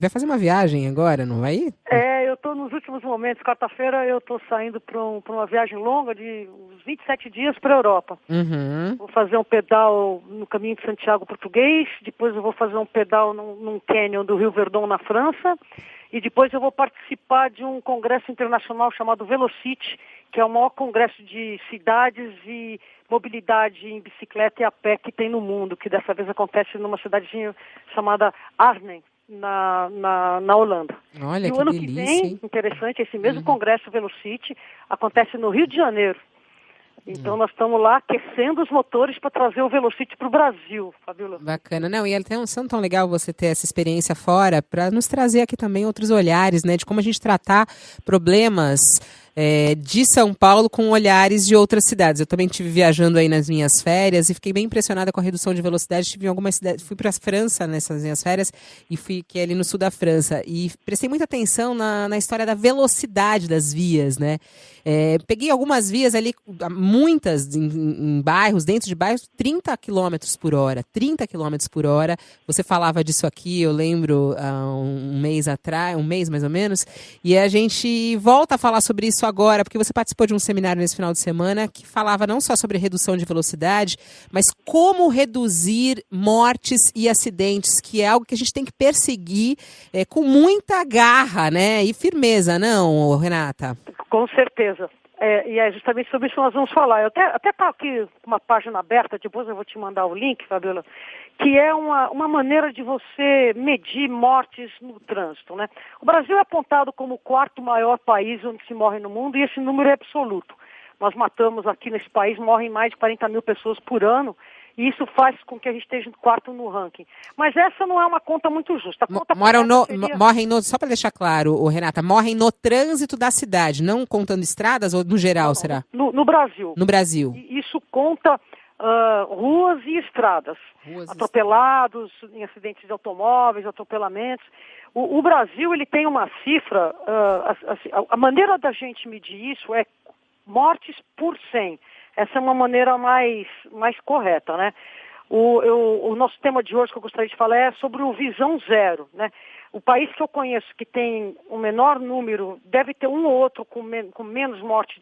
Vai fazer uma viagem agora, não vai ir? Eu estou nos últimos momentos. Quarta-feira eu estou saindo para uma viagem longa de uns 27 dias para a Europa. Uhum. Vou fazer um pedal no caminho de Santiago português, depois eu vou fazer um pedal num canyon do Rio Verdon, na França, e depois eu vou participar de um congresso internacional chamado Velocity, que é o maior congresso de cidades e mobilidade em bicicleta e a pé que tem no mundo, que dessa vez acontece numa cidadezinha chamada Arnhem, na Holanda. Olha, E o que ano que delícia, vem, hein? interessante, esse mesmo congresso Velocity acontece no Rio de Janeiro. Então nós estamos lá aquecendo os motores para trazer o Velocity para o Brasil, Fabíola. Bacana. Não, e é tão legal você ter essa experiência fora para nos trazer aqui também outros olhares, né? De como a gente tratar problemas de São Paulo com olhares de outras cidades. Eu também estive viajando aí nas minhas férias e fiquei bem impressionada com a redução de velocidade. Estive em algumas cidades, fui para a França nessas minhas férias e fiquei ali no sul da França. E prestei muita atenção na história da velocidade das vias, né? Peguei algumas vias ali, muitas em bairros, dentro de bairros, 30 quilômetros por hora. 30 quilômetros por hora. Você falava disso aqui, eu lembro, há um mês atrás, um mês mais ou menos, e a gente volta a falar sobre isso agora, porque você participou de um seminário nesse final de semana que falava não só sobre redução de velocidade, mas como reduzir mortes e acidentes, que é algo que a gente tem que perseguir com muita garra, né? E firmeza, não, Renata? Com certeza. E é justamente sobre isso que nós vamos falar. Eu até tá aqui uma página aberta, depois eu vou te mandar o link, Fabiola, que é uma maneira de você medir mortes no trânsito, né? O Brasil é apontado como o quarto maior país onde se morre no mundo, e esse número é absoluto. Nós matamos aqui nesse país, morrem mais de 40 mil pessoas por ano, e isso faz com que a gente esteja em quarto no ranking. Mas essa não é uma conta muito justa. A conta Morrem só para deixar claro, Renata, morrem no trânsito da cidade, não contando estradas ou no geral, não, será? No Brasil. No Brasil. E isso conta ruas e estradas. Atropelados, em acidentes de automóveis, atropelamentos. O Brasil, ele tem uma cifra, a maneira da gente medir isso é mortes por 100. Essa é uma maneira mais correta, né? O nosso tema de hoje que eu gostaria de falar é sobre o Visão Zero, né? O país que eu conheço que tem o menor número, deve ter um ou outro com menos mortes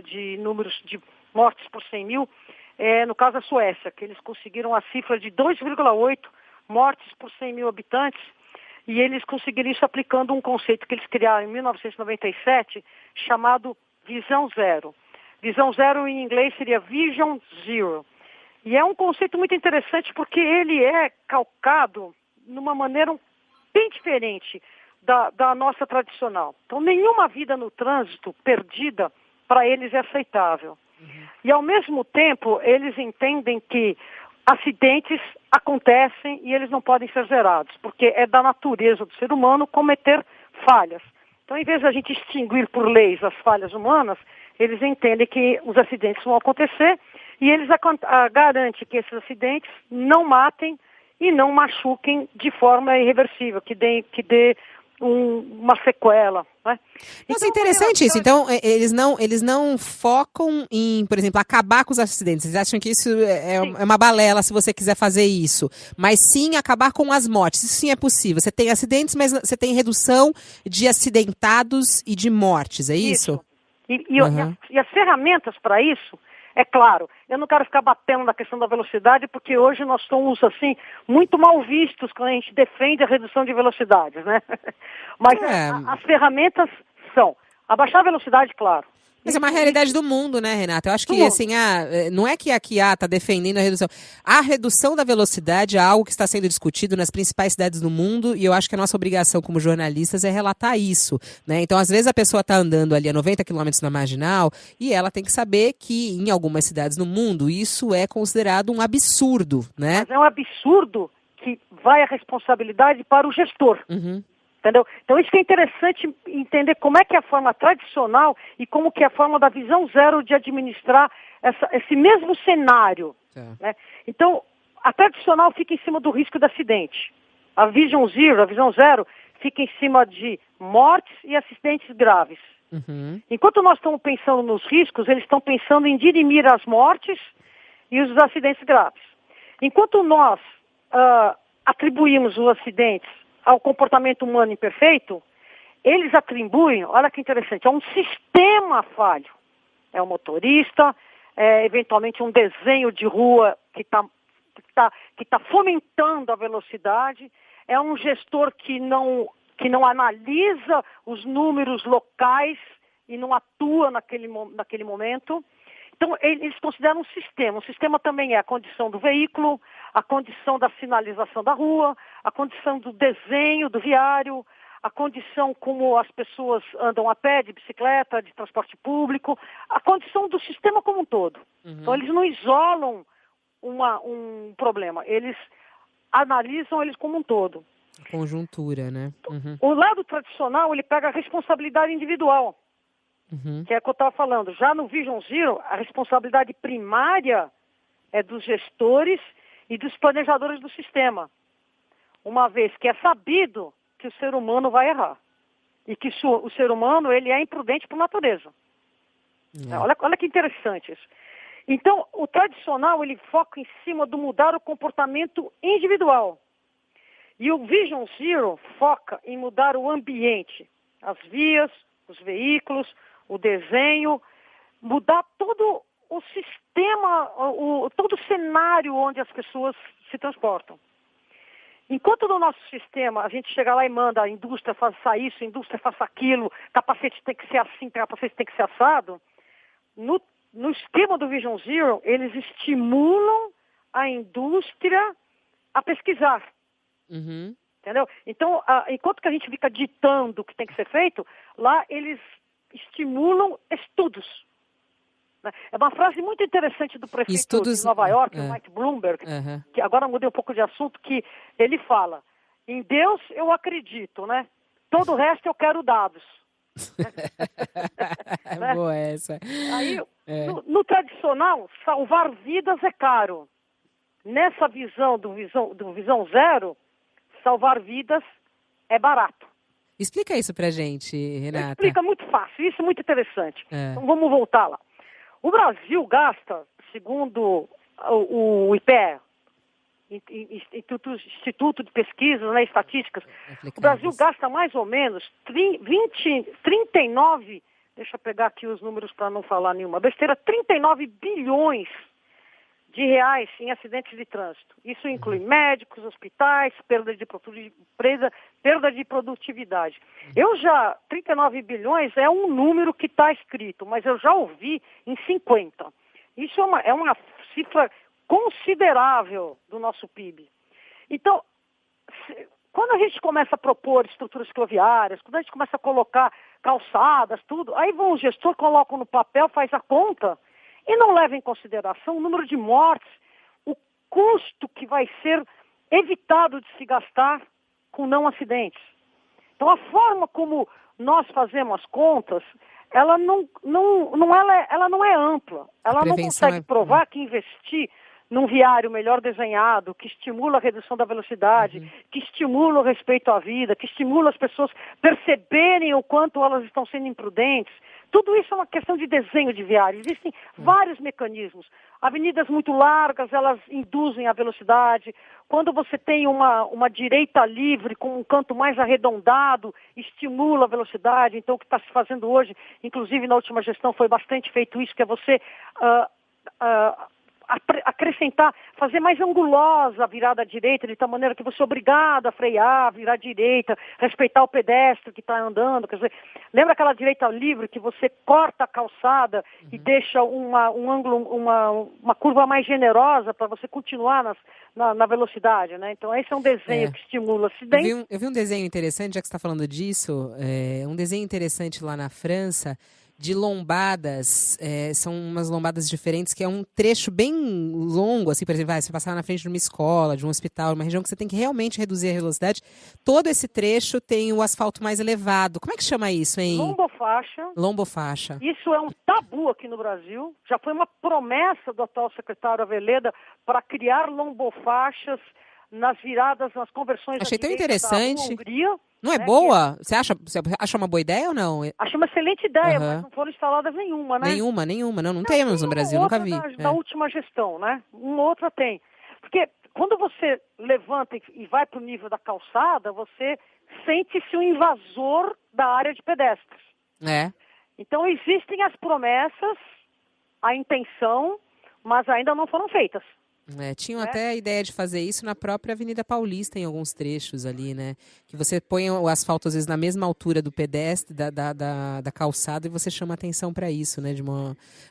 de números de mortes por 100 mil, no caso a Suécia, que eles conseguiram a cifra de 2,8 mortes por 100 mil habitantes, e eles conseguiram isso aplicando um conceito que eles criaram em 1997, chamado Visão Zero. Visão Zero em inglês seria Vision Zero. E é um conceito muito interessante porque ele é calcado numa maneira bem diferente da nossa tradicional. Então, nenhuma vida no trânsito perdida para eles é aceitável. E, ao mesmo tempo, eles entendem que acidentes acontecem e eles não podem ser zerados, porque é da natureza do ser humano cometer falhas. Então, em vez de a gente extinguir por leis as falhas humanas, eles entendem que os acidentes vão acontecer e eles garantem que esses acidentes não matem e não machuquem de forma irreversível, que dê uma sequela, né? Nossa, interessante isso. Então, eles não focam em, por exemplo, acabar com os acidentes. Eles acham que isso é uma balela se você quiser fazer isso. Mas sim acabar com as mortes. Isso sim é possível. Você tem acidentes, mas você tem redução de acidentados e de mortes, é isso? E as ferramentas para isso, é claro, eu não quero ficar batendo na questão da velocidade, porque hoje nós somos, assim, muito mal vistos quando a gente defende a redução de velocidades, né? Mas as ferramentas são abaixar a velocidade, claro. Mas é uma realidade do mundo, né, Renata? Eu acho que, assim, não é que aqui está defendendo a redução. A redução da velocidade é algo que está sendo discutido nas principais cidades do mundo e eu acho que a nossa obrigação como jornalistas é relatar isso, né? Então, às vezes, a pessoa está andando ali a 90 quilômetros na Marginal e ela tem que saber que, em algumas cidades no mundo, isso é considerado um absurdo, né? Mas é um absurdo que vai a responsabilidade para o gestor. Entendeu? Então isso que é interessante entender como é que é a forma tradicional e como que é a forma da visão zero de administrar esse mesmo cenário. Né? Então, a tradicional fica em cima do risco de acidente. A Vision Zero, a visão zero, fica em cima de mortes e acidentes graves. Enquanto nós estamos pensando nos riscos, eles estão pensando em dirimir as mortes e os acidentes graves. Enquanto nós atribuímos os acidentes ao comportamento humano imperfeito, eles atribuem, olha que interessante, a um sistema falho. É o motorista, eventualmente um desenho de rua que está fomentando a velocidade, é um gestor que não analisa os números locais e não atua naquele momento. Então, eles consideram um sistema. O sistema também é a condição do veículo, a condição da sinalização da rua, a condição do desenho do viário, a condição como as pessoas andam a pé, de bicicleta, de transporte público, a condição do sistema como um todo. Uhum. Então, eles não isolam um problema, eles analisam eles como um todo. Conjuntura, né? Uhum. O lado tradicional, ele pega a responsabilidade individual, que é o que eu estava falando. Já no Vision Zero, a responsabilidade primária é dos gestores e dos planejadores do sistema, uma vez que é sabido que o ser humano vai errar e que o ser humano ele é imprudente por natureza. Olha que interessante isso. Então, o tradicional, ele foca em cima do mudar o comportamento individual. E o Vision Zero foca em mudar o ambiente, as vias, os veículos, o desenho, mudar todo o sistema, todo o cenário onde as pessoas se transportam. Enquanto no nosso sistema a gente chega lá e manda a indústria faça isso, a indústria faça aquilo, capacete tem que ser assim, capacete tem que ser assado, no esquema do Vision Zero, eles estimulam a indústria a pesquisar. Uhum. Entendeu? Então, enquanto que a gente fica ditando o que tem que ser feito, lá eles estimulam estudos. Né? É uma frase muito interessante do prefeito de Nova York, o Mike Bloomberg, que agora mudei um pouco de assunto, que ele fala, em Deus eu acredito, né? Todo o resto eu quero dados. Né? Boa essa. Aí, no tradicional, salvar vidas é caro. Nessa visão do Visão Zero, salvar vidas é barato. Explica isso pra gente, Renata. Explica muito fácil, isso é muito interessante. Então vamos voltar lá. O Brasil gasta, segundo o IPE, Instituto de Pesquisas, né, Estatísticas, o Brasil gasta mais ou menos 39, deixa eu pegar aqui os números para não falar nenhuma besteira, 39 bilhões de reais em acidentes de trânsito. Isso inclui médicos, hospitais, perda de produtividade. 39 bilhões é um número que está escrito, mas eu já ouvi em 50. Isso é uma cifra considerável do nosso PIB. Então, quando a gente começa a propor estruturas cicloviárias, quando a gente começa a colocar calçadas, tudo, aí o gestor coloca no papel, faz a conta, e não leva em consideração o número de mortes, o custo que vai ser evitado de se gastar com não acidentes. Então, a forma como nós fazemos as contas, ela não é ampla. Ela não consegue provar que investir num viário melhor desenhado, que estimula a redução da velocidade, que estimula o respeito à vida, que estimula as pessoas perceberem o quanto elas estão sendo imprudentes. Tudo isso é uma questão de desenho de viário. Existem vários mecanismos. Avenidas muito largas, elas induzem a velocidade. Quando você tem uma direita livre com um canto mais arredondado, estimula a velocidade. Então, o que está se fazendo hoje, inclusive na última gestão, foi bastante feito isso, que é você acrescentar, fazer mais angulosa a virada à direita, de tal maneira que você é obrigado a frear, virar à direita, respeitar o pedestre que está andando. Quer dizer, lembra aquela direita livre que você corta a calçada e deixa um ângulo, uma curva mais generosa para você continuar na velocidade, né? Então, esse é um desenho que estimula. Eu vi um desenho interessante, já que você está falando disso, um desenho interessante lá na França, de lombadas, são umas lombadas diferentes, que é um trecho bem longo, assim, por exemplo, você passar na frente de uma escola, de um hospital, uma região que você tem que realmente reduzir a velocidade, todo esse trecho tem o asfalto mais elevado. Como é que chama isso, hein? Lombofaixa. Lombofaixa. Isso é um tabu aqui no Brasil, já foi uma promessa do atual secretário Aveleda para criar lombofaixas nas viradas, nas conversões Achei da tão interessante. da Hungria. Não é boa? Você acha uma boa ideia ou não? Acho uma excelente ideia, mas não foram instaladas nenhuma, né? Nenhuma. Não temos no Brasil, nunca vi. Da última gestão, né? Uma outra tem. Porque quando você levanta e vai para o nível da calçada, você sente-se um invasor da área de pedestres. Então, existem as promessas, a intenção, mas ainda não foram feitas. Tinham até a ideia de fazer isso na própria Avenida Paulista, em alguns trechos ali, né? Que você põe o asfalto, às vezes, na mesma altura do pedestre, da calçada, e você chama atenção para isso, né?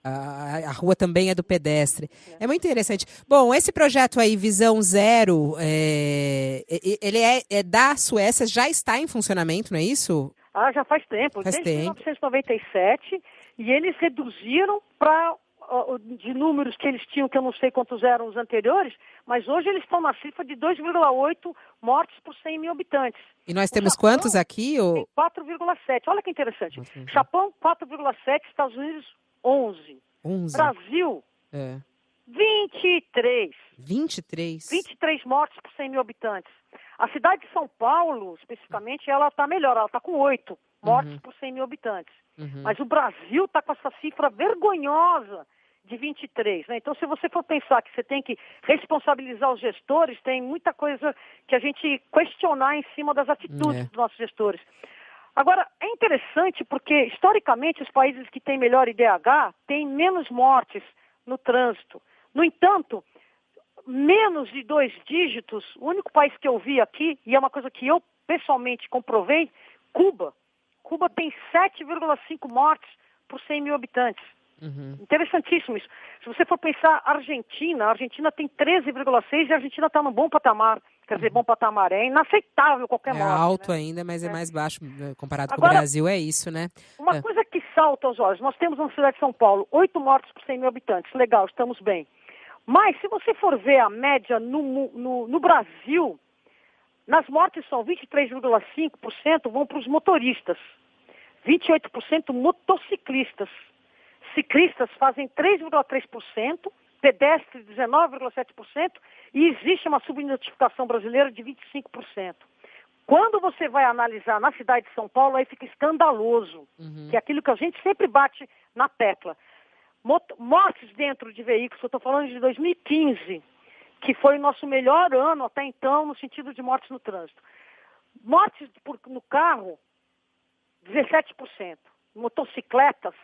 A rua também é do pedestre. É muito interessante. Bom, esse projeto aí, Visão Zero, ele é da Suécia, já está em funcionamento, não é isso? Já faz tempo, desde 1997, e eles reduziram para... de números que eles tinham, que eu não sei quantos eram os anteriores, mas hoje eles estão na cifra de 2,8 mortes por 100 mil habitantes. E nós temos quantos aqui? 4,7. Olha que interessante. Japão, 4,7. Estados Unidos, 11. Brasil, 23. 23 mortes por 100 mil habitantes. A cidade de São Paulo, especificamente, ela está melhor. Ela está com 8 mortes por 100 mil habitantes. Mas o Brasil está com essa cifra vergonhosa de 23, né? Então, se você for pensar que você tem que responsabilizar os gestores, tem muita coisa que a gente questionar em cima das atitudes dos nossos gestores. Agora, é interessante porque, historicamente, os países que têm melhor IDH têm menos mortes no trânsito. No entanto, menos de 2 dígitos, o único país que eu vi aqui, e é uma coisa que eu pessoalmente comprovei, Cuba. Cuba tem 7,5 mortes por 100 mil habitantes. Interessantíssimo isso. Se você for pensar a Argentina tem 13,6 e a Argentina está num bom patamar. Quer dizer, bom patamar, é inaceitável qualquer morte. É alto, né? Ainda, mas é mais baixo comparado com o Brasil, é isso, né? Uma coisa que salta aos olhos, nós temos na cidade de São Paulo 8 mortes por 100 mil habitantes, legal, estamos bem. Mas se você for ver a média no Brasil, nas mortes são 23,5% vão para os motoristas, 28% motociclistas. Ciclistas fazem 3,3%, pedestres 19,7% e existe uma subnotificação brasileira de 25%. Quando você vai analisar na cidade de São Paulo, aí fica escandaloso, que é aquilo que a gente sempre bate na tecla. Mortes dentro de veículos, eu estou falando de 2015, que foi o nosso melhor ano até então no sentido de mortes no trânsito. Mortes no carro, 17%. Motocicletas,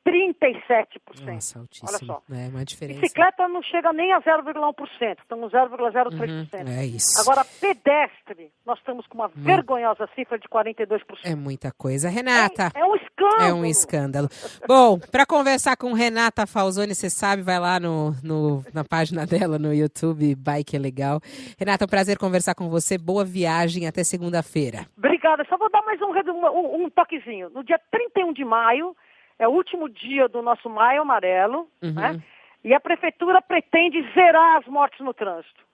37%. Nossa, altíssimo. Olha só. É uma diferença. Bicicleta não chega nem a 0,1%, estamos 0,03%. É isso. Agora, pedestre, nós estamos com uma vergonhosa cifra de 42%. É muita coisa. Renata. É um escândalo. É um escândalo. Bom, para conversar com Renata Falzoni, você sabe, vai lá na página dela no YouTube, Bike é Legal. Renata, é um prazer conversar com você. Boa viagem até segunda-feira. Obrigada. Só vou dar mais um toquezinho. No dia 31 de maio, é o último dia do nosso Maio Amarelo, né? E a prefeitura pretende zerar as mortes no trânsito.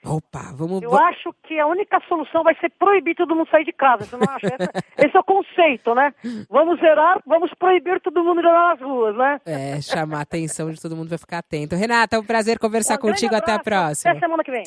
Opa, Eu acho que a única solução vai ser proibir todo mundo sair de casa. Você não acha? Esse é o conceito, né? Vamos zerar, vamos proibir todo mundo de andar nas ruas, né? Chamar a atenção de todo mundo, vai ficar atento. Renata, é um prazer conversar contigo. Até a próxima. Até semana que vem.